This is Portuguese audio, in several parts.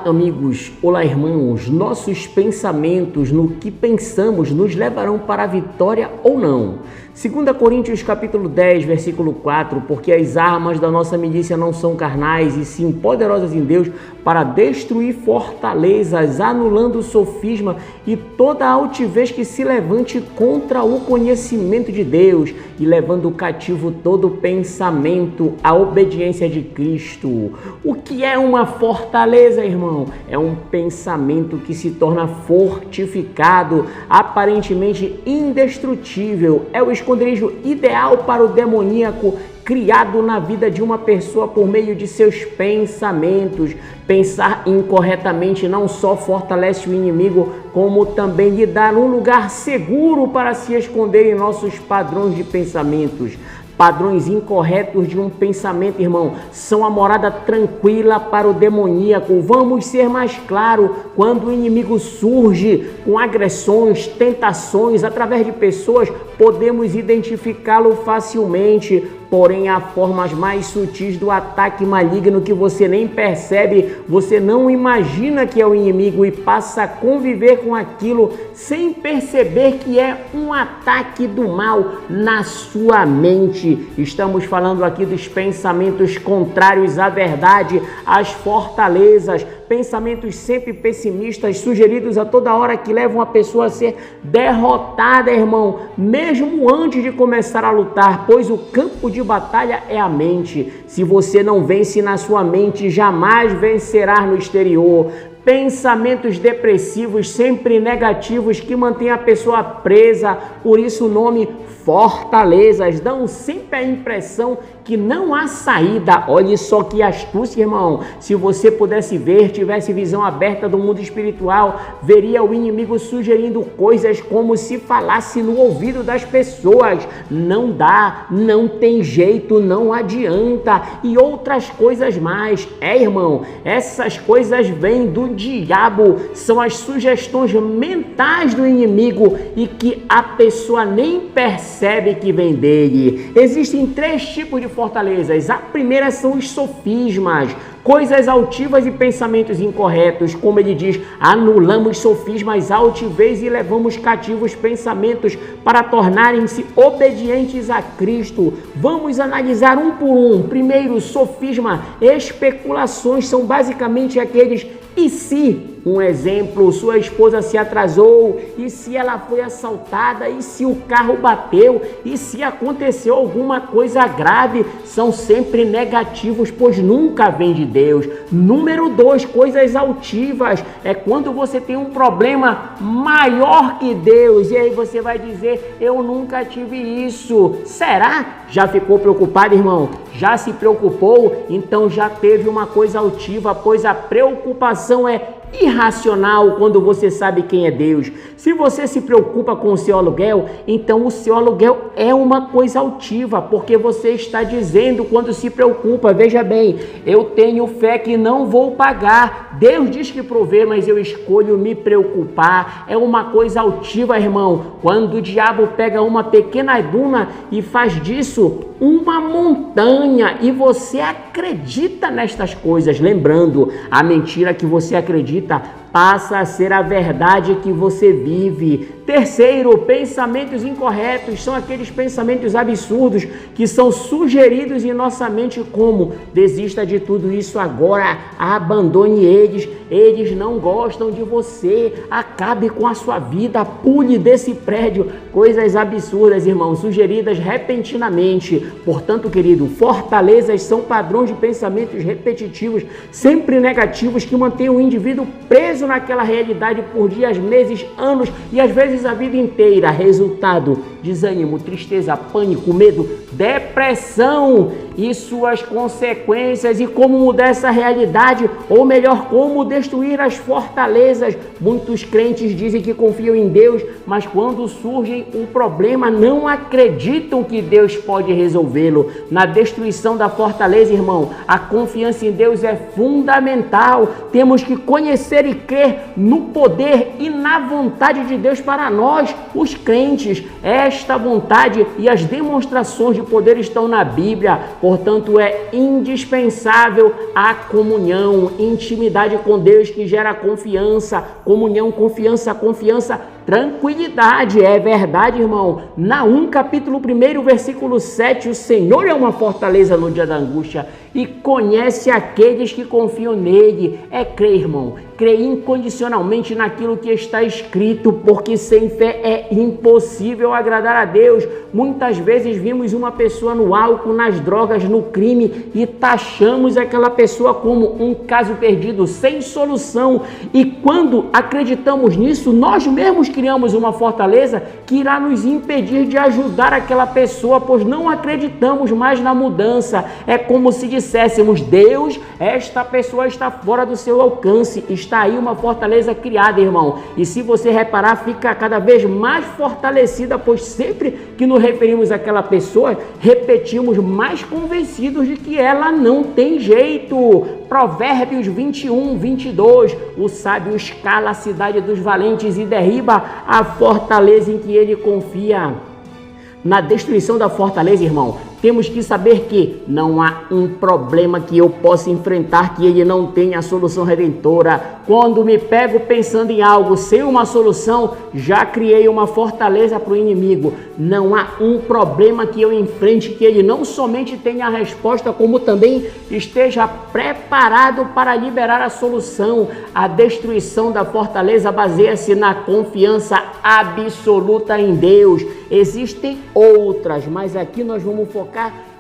Olá, amigos. Olá, irmãos. Nossos pensamentos no que pensamos nos levarão para a vitória ou não? 2 Coríntios capítulo 10, versículo 4, porque as armas da nossa milícia não são carnais, e sim poderosas em Deus para destruir fortalezas, anulando o sofisma e toda a altivez que se levante contra o conhecimento de Deus, e levando cativo todo pensamento à obediência de Cristo. O que é uma fortaleza, irmão? É um pensamento que se torna fortificado, aparentemente indestrutível. É o esconderijo ideal para o demoníaco criado na vida de uma pessoa por meio de seus pensamentos. Pensar incorretamente não só fortalece o inimigo, como também lhe dá um lugar seguro para se esconder em nossos padrões de pensamentos. Padrões incorretos de um pensamento, irmão, são a morada tranquila para o demoníaco. Vamos ser mais claros: quando o inimigo surge com agressões, tentações, através de pessoas, podemos identificá-lo facilmente. Porém, há formas mais sutis do ataque maligno que você nem percebe, você não imagina que é o inimigo e passa a conviver com aquilo sem perceber que é um ataque do mal na sua mente. Estamos falando aqui dos pensamentos contrários à verdade, às fortalezas, pensamentos sempre pessimistas, sugeridos a toda hora, que levam a pessoa a ser derrotada, irmão, mesmo antes de começar a lutar, pois o campo de batalha é a mente. Se você não vence na sua mente, jamais vencerá no exterior. Pensamentos depressivos, sempre negativos, que mantêm a pessoa presa, por isso o nome fortalezas, dão sempre a impressão que não há saída. Olha só que astúcia, irmão. Se você pudesse ver, tivesse visão aberta do mundo espiritual, veria o inimigo sugerindo coisas como se falasse no ouvido das pessoas: não dá, não tem jeito, não adianta, e outras coisas mais. Irmão, essas coisas vêm do diabo, são as sugestões mentais do inimigo e que a pessoa nem percebe que vem dele. Existem 3 tipos de fortalezas. A primeira são os sofismas, coisas altivas e pensamentos incorretos. Como ele diz, anulamos sofismas, altivez, e levamos cativos pensamentos para tornarem-se obedientes a Cristo. Vamos analisar um por um. Primeiro, sofisma. Especulações são basicamente aqueles "e se". Um exemplo: sua esposa se atrasou, e se ela foi assaltada, e se o carro bateu, e se aconteceu alguma coisa grave. São sempre negativos, pois nunca vem de Deus. Número 2, coisas altivas. É quando você tem um problema maior que Deus, e aí você vai dizer: eu nunca tive isso. Será? Já ficou preocupado, irmão? Já se preocupou? Então já teve uma coisa altiva, pois a preocupação é irracional quando você sabe quem é Deus. Se você se preocupa com o seu aluguel, então o seu aluguel é uma coisa altiva, porque você está dizendo quando se preocupa: veja bem, eu tenho fé que não vou pagar. Deus diz que provê, mas eu escolho me preocupar. É uma coisa altiva, irmão. Quando o diabo pega uma pequena duna e faz disso uma montanha, e você acredita nestas coisas, lembrando, a mentira que você acredita passa a ser a verdade que você vive. Terceiro, pensamentos incorretos. São aqueles pensamentos absurdos que são sugeridos em nossa mente, como: desista de tudo isso agora, abandone eles não gostam de você, acabe com a sua vida, pule desse prédio. Coisas absurdas, irmão, sugeridas repentinamente. Portanto, querido, fortalezas são padrões de pensamentos repetitivos, sempre negativos, que mantêm o indivíduo preso naquela realidade por dias, meses, anos e às vezes a vida inteira. Resultado: desânimo, tristeza, pânico, medo, depressão e suas consequências. E como mudar essa realidade? Ou melhor, como destruir as fortalezas? Muitos crentes dizem que confiam em Deus, mas quando surge um problema, não acreditam que Deus pode resolvê-lo. Na destruição da fortaleza, irmão, a confiança em Deus é fundamental. Temos que conhecer e crer no poder e na vontade de Deus para nós, os crentes. Esta vontade e as demonstrações de poder estão na Bíblia, portanto é indispensável a comunhão, intimidade com Deus que gera confiança, comunhão, confiança, tranquilidade. É verdade, irmão. Naum, capítulo 1, versículo 7, o Senhor é uma fortaleza no dia da angústia e conhece aqueles que confiam nele. É crer, irmão, crer incondicionalmente naquilo que está escrito, porque sem fé é impossível agradar a Deus. Muitas vezes vimos uma pessoa no álcool, nas drogas, no crime e taxamos aquela pessoa como um caso perdido, sem solução. E quando acreditamos nisso, nós mesmos criamos uma fortaleza que irá nos impedir de ajudar aquela pessoa, pois não acreditamos mais na mudança. É como se disséssemos: Deus, esta pessoa está fora do seu alcance. Está aí uma fortaleza criada, irmão. E se você reparar, fica cada vez mais fortalecida, pois sempre que nos referimos àquela pessoa, repetimos mais convencidos de que ela não tem jeito. Provérbios 21, 22, o sábio escala a cidade dos valentes e derriba a fortaleza em que ele confia. Na destruição da fortaleza, irmão, temos que saber que não há um problema que eu possa enfrentar que ele não tenha a solução redentora. Quando me pego pensando em algo sem uma solução, já criei uma fortaleza para o inimigo. Não há um problema que eu enfrente que ele não somente tenha a resposta, como também esteja preparado para liberar a solução. A destruição da fortaleza baseia-se na confiança absoluta em Deus. Existem outras, mas aqui nós vamos focar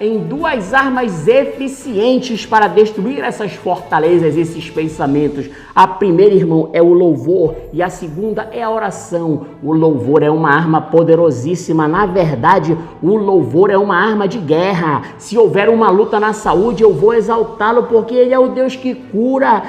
em duas armas eficientes para destruir essas fortalezas, esses pensamentos. A primeira, irmão, é o louvor e a segunda é a oração. O louvor é uma arma poderosíssima. Na verdade, o louvor é uma arma de guerra. Se houver uma luta na saúde, eu vou exaltá-lo, porque ele é o Deus que cura.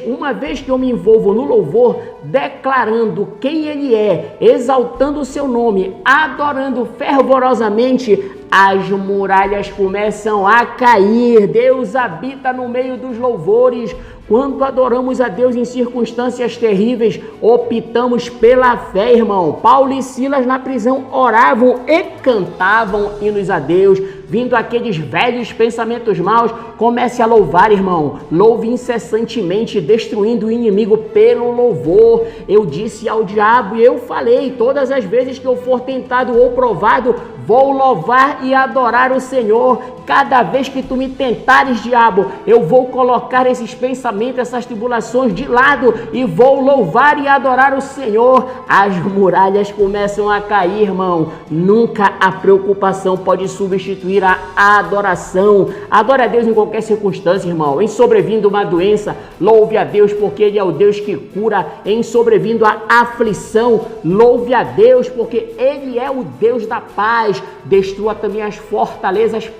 Uma vez que eu me envolvo no louvor, declarando quem ele é, exaltando o seu nome, adorando fervorosamente, as muralhas começam a cair. Deus habita no meio dos louvores. Quando adoramos a Deus em circunstâncias terríveis, optamos pela fé, irmão. Paulo e Silas na prisão oravam e cantavam hinos a Deus. Vindo aqueles velhos pensamentos maus, comece a louvar, irmão. Louve incessantemente, destruindo o inimigo pelo louvor. Eu disse ao diabo e eu falei: todas as vezes que eu for tentado ou provado, vou louvar e adorar o Senhor. Cada vez que tu me tentares, diabo, eu vou colocar esses pensamentos, essas tribulações de lado e vou louvar e adorar o Senhor. As muralhas começam a cair, irmão. Nunca a preocupação pode substituir a adoração. Adore a Deus em qualquer circunstância, irmão. Em sobrevindo uma doença, louve a Deus, porque ele é o Deus que cura. Em sobrevindo a aflição, louve a Deus, porque ele é o Deus da paz. Destrua também as fortalezas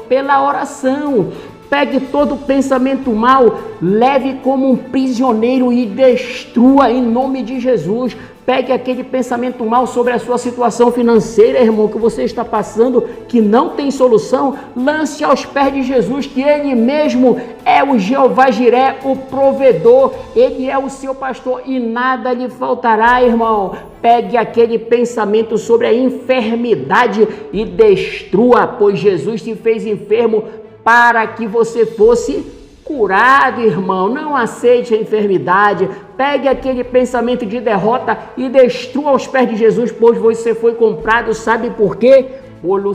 pela oração. Pegue todo pensamento mau, leve como um prisioneiro e destrua em nome de Jesus. Pegue aquele pensamento mau sobre a sua situação financeira, irmão, que você está passando, que não tem solução, lance aos pés de Jesus, que ele mesmo é o Jeová Jiré, o provedor. Ele é o seu pastor e nada lhe faltará, irmão. Pegue aquele pensamento sobre a enfermidade e destrua, pois Jesus se fez enfermo para que você fosse curado, irmão. Não aceite a enfermidade. Pegue aquele pensamento de derrota e destrua aos pés de Jesus, pois você foi comprado. Sabe por quê? Pelo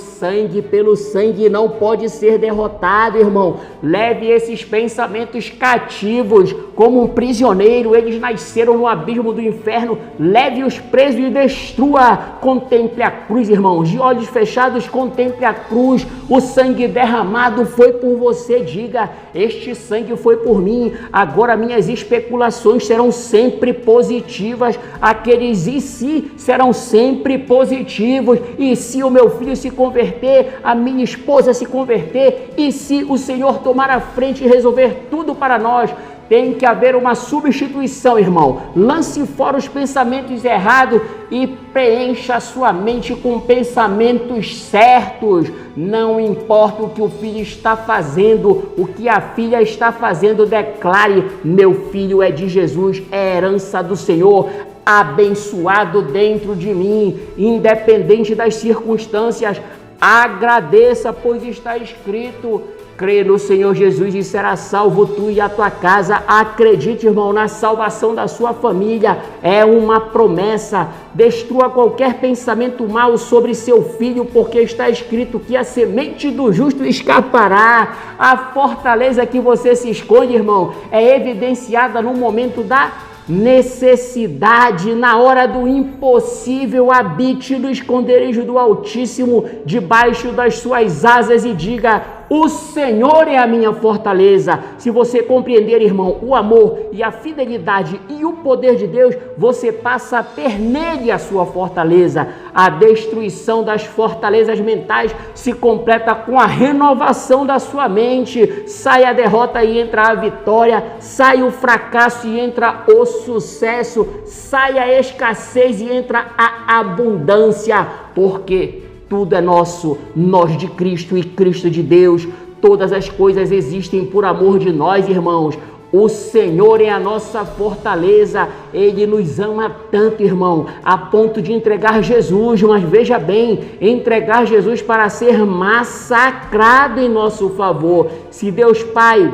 sangue não pode ser derrotado, irmão. Leve esses pensamentos cativos como um prisioneiro. Eles nasceram no abismo do inferno. Leve-os presos e destrua. Contemple a cruz, irmãos. De olhos fechados, contemple a cruz. O sangue derramado foi por você. Diga: este sangue foi por mim. Agora minhas especulações serão sempre positivas. Aqueles e se serão sempre positivos. E se o meu filho se converter, a minha esposa se converter, e se o Senhor tomar a frente e resolver tudo para nós, Tem que haver uma substituição, irmão. Lance fora os pensamentos errados e preencha a sua mente com pensamentos certos. Não importa o que o filho está fazendo, o que a filha está fazendo, declare: meu filho é de Jesus, é herança do Senhor, abençoado dentro de mim, independente das circunstâncias. Agradeça, pois está escrito: crê no Senhor Jesus e será salvo tu e a tua casa. Acredite, irmão, na salvação da sua família. É uma promessa. Destrua qualquer pensamento mau sobre seu filho, porque está escrito que a semente do justo escapará. A fortaleza que você se esconde, irmão, é evidenciada no momento da necessidade. Na hora do impossível, habite no esconderijo do Altíssimo, debaixo das suas asas, e diga: o Senhor é a minha fortaleza. Se você compreender, irmão, o amor e a fidelidade e o poder de Deus, você passa a ter nele a sua fortaleza. A destruição das fortalezas mentais se completa com a renovação da sua mente. Sai a derrota e entra a vitória, sai o fracasso e entra o sucesso, sai a escassez e entra a abundância, porque tudo é nosso, nós de Cristo e Cristo de Deus. Todas as coisas existem por amor de nós, irmãos. O Senhor é a nossa fortaleza. Ele nos ama tanto, irmão, a ponto de entregar Jesus. Mas veja bem, entregar Jesus para ser massacrado em nosso favor. Se Deus Pai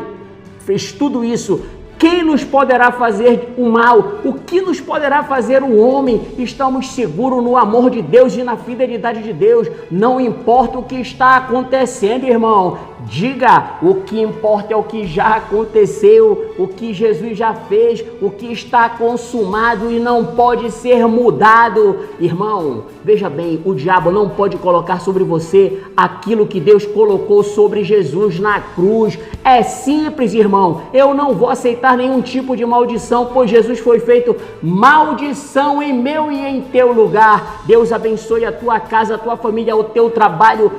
fez tudo isso, quem nos poderá fazer o mal? O que nos poderá fazer o homem? Estamos seguros no amor de Deus e na fidelidade de Deus. Não importa o que está acontecendo, irmão. Diga: o que importa é o que já aconteceu, o que Jesus já fez, o que está consumado e não pode ser mudado. Irmão, veja bem, o diabo não pode colocar sobre você aquilo que Deus colocou sobre Jesus na cruz. É simples, irmão. Eu não vou aceitar nenhum tipo de maldição, pois Jesus foi feito maldição em meu e em teu lugar. Deus abençoe a tua casa, a tua família, o teu trabalho.